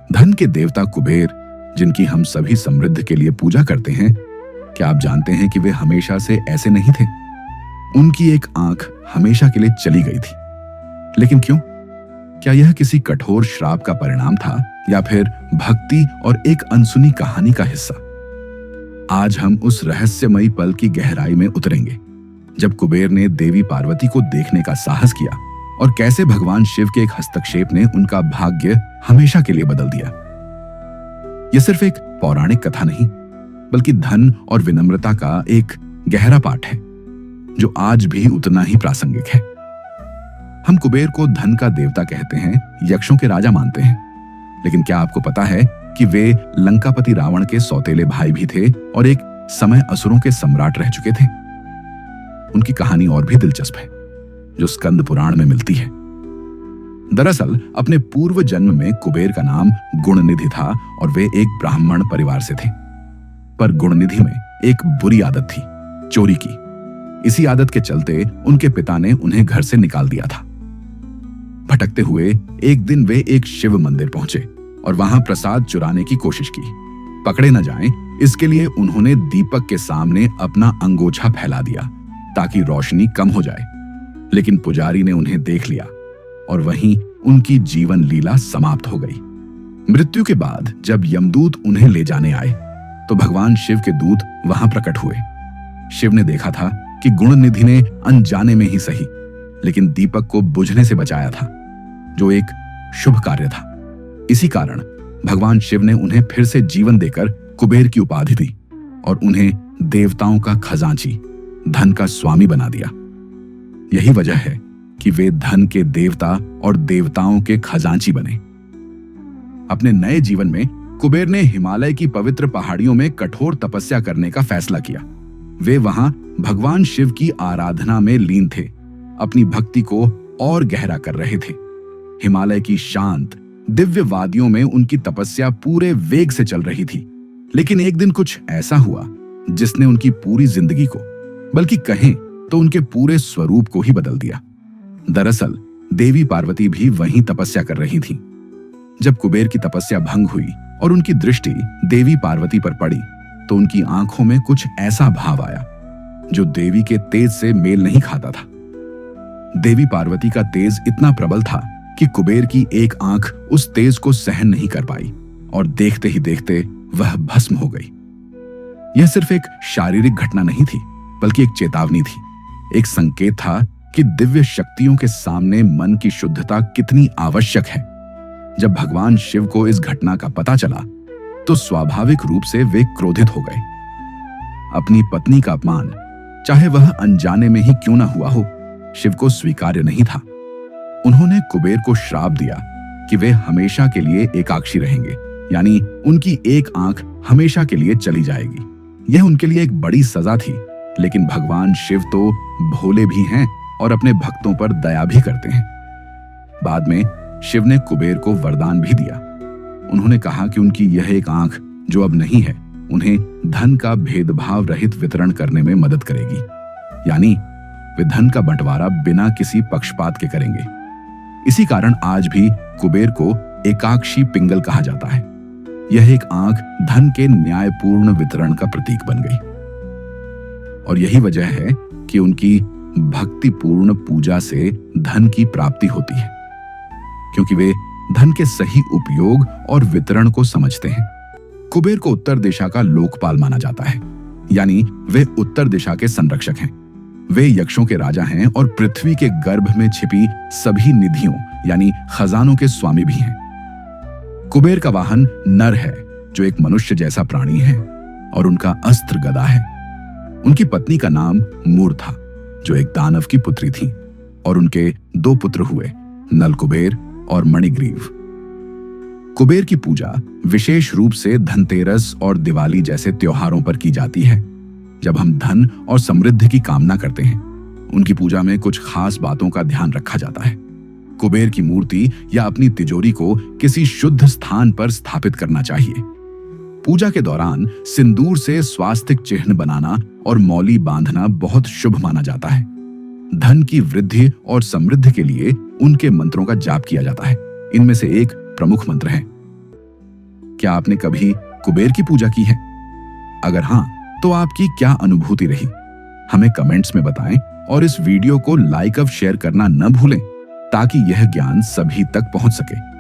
धन के देवता कुबेर, जिनकी हम सभी समृद्धि के लिए पूजा करते हैं, क्या आप जानते हैं कि वे हमेशा से ऐसे नहीं थे? उनकी एक आंख हमेशा के लिए चली गई थी। लेकिन क्यों? क्या यह किसी कठोर श्राप का परिणाम था या फिर भक्ति और एक अनसुनी कहानी का हिस्सा? आज हम उस रहस्यमयी पल की गहराई में उतरेंगे जब कुबेर ने देवी पार्वती को देखने का साहस किया और कैसे भगवान शिव के एक हस्तक्षेप ने उनका भाग्य हमेशा के लिए बदल दिया। यह सिर्फ एक पौराणिक कथा नहीं, बल्कि धन और विनम्रता का एक गहरा पाठ है जो आज भी उतना ही प्रासंगिक है। हम कुबेर को धन का देवता कहते हैं, यक्षों के राजा मानते हैं, लेकिन क्या आपको पता है कि वे लंकापति रावण के सौतेले भाई भी थे और एक समय असुरों के सम्राट रह चुके थे? उनकी कहानी और भी दिलचस्प है, जो स्कंद पुराण में मिलती है। दरअसल अपने पूर्व जन्म में कुबेर का नाम गुणनिधि था और वे एक ब्राह्मण परिवार से थे। पर गुणनिधि में एक बुरी आदत थी, चोरी की। इसी आदत के चलते उनके पिता ने उन्हें घर से निकाल दिया था। भटकते हुए एक दिन वे एक शिव मंदिर पहुंचे और वहां प्रसाद चुराने की कोशिश की। पकड़े न जाएं, इसके लिए उन्होंने दीपक के सामने अपना अंगोछा फैला दिया ताकि रोशनी कम हो जाए। लेकिन पुजारी ने उन्हें देख लिया और वहीं उनकी जीवन लीला समाप्त हो गई। मृत्यु के बाद जब यमदूत उन्हें ले जाने आए तो भगवान शिव के दूत वहां प्रकट हुए। शिव ने देखा था कि गुणनिधि ने अनजाने में ही सही, लेकिन दीपक को बुझने से बचाया था, जो एक शुभ कार्य था। इसी कारण भगवान शिव ने उन्हें फिर से जीवन देकर कुबेर की उपाधि दी और उन्हें देवताओं का खजांची, धन का स्वामी बना दिया। यही वजह है कि वे धन के देवता और देवताओं के खजांची बने। अपने नए जीवन में कुबेर ने हिमालय की पवित्र पहाड़ियों में कठोर तपस्या करने का फैसला किया। वे वहां भगवान शिव की आराधना में लीन थे, अपनी भक्ति को और गहरा कर रहे थे। हिमालय की शांत दिव्य वादियों में उनकी तपस्या पूरे वेग से चल रही थी। लेकिन एक दिन कुछ ऐसा हुआ जिसने उनकी पूरी जिंदगी को, बल्कि कहें तो उनके पूरे स्वरूप को ही बदल दिया। दरअसल देवी पार्वती भी वहीं तपस्या कर रही थीं। जब कुबेर की तपस्या भंग हुई और उनकी दृष्टि देवी पार्वती पर पड़ी तो उनकी आंखों में कुछ ऐसा भाव आया जो देवी के तेज से मेल नहीं खाता था। देवी पार्वती का तेज इतना प्रबल था कि कुबेर की एक आंख उस तेज को सहन नहीं कर पाई और देखते ही देखते वह भस्म हो गई। यह सिर्फ एक शारीरिक घटना नहीं थी, बल्कि एक चेतावनी थी, एक संकेत था कि दिव्य शक्तियों के सामने मन की शुद्धता कितनी आवश्यक है। जब भगवान शिव को इस घटना का पता चला तो स्वाभाविक रूप से वे क्रोधित हो गए। अपनी पत्नी का अपमान, चाहे वह अनजाने में ही क्यों ना हुआ हो, शिव को स्वीकार्य नहीं था। उन्होंने कुबेर को श्राप दिया कि वे हमेशा के लिए एकाक्षी रहेंगे, यानी उनकी एक आंख हमेशा के लिए चली जाएगी। यह उनके लिए एक बड़ी सजा थी, लेकिन भगवान शिव तो भोले भी हैं और अपने भक्तों पर दया भी करते हैं। बाद में शिव ने कुबेर को वरदान भी दिया। उन्होंने कहा कि उनकी यह एक आंख जो अब नहीं है, उन्हें धन का भेदभाव रहित वितरण करने में मदद करेगी, यानी वे धन का बंटवारा बिना किसी पक्षपात के करेंगे। इसी कारण आज भी कुबेर को एकाक्षी पिंगल कहा जाता है। यह एक आंख धन के न्यायपूर्ण वितरण का प्रतीक बन गई और यही वजह है कि उनकी भक्तिपूर्ण पूजा से धन की प्राप्ति होती है, क्योंकि वे धन के सही उपयोग और वितरण को समझते हैं। कुबेर को उत्तर दिशा का लोकपाल माना जाता है, यानी वे उत्तर दिशा के संरक्षक हैं। वे यक्षों के राजा हैं और पृथ्वी के गर्भ में छिपी सभी निधियों यानी खजानों के स्वामी भी हैं। कुबेर का वाहन नर है, जो एक मनुष्य जैसा प्राणी है, और उनका अस्त्र गदा है। उनकी पत्नी का नाम मूर था, जो एक दानव की पुत्री थी, और उनके 2 पुत्र हुए, नल कुबेर और मणिग्रीव। कुबेर की पूजा विशेष रूप से धनतेरस और दिवाली जैसे त्योहारों पर की जाती है। जब हम धन और समृद्धि की कामना करते हैं, उनकी पूजा में कुछ खास बातों का ध्यान रखा जाता है। कुबेर की मूर्ति या अपनी तिजोरी को किसी शुद्ध स्थान पर स्थापित करना चाहिए। पूजा के दौरान सिंदूर से स्वास्तिक चिन्ह बनाना और मौली बांधना बहुत शुभ माना जाता है। धन की वृद्धि और समृद्धि के लिए उनके मंत्रों का जाप किया जाता है। इनमें से एक प्रमुख मंत्र है, क्या आपने कभी कुबेर की पूजा की है? अगर हाँ, तो आपकी क्या अनुभूति रही? हमें कमेंट्स में बताएं और इस वीडियो को लाइक और शेयर करना न भूलें ताकि यह ज्ञान सभी तक पहुंच सके।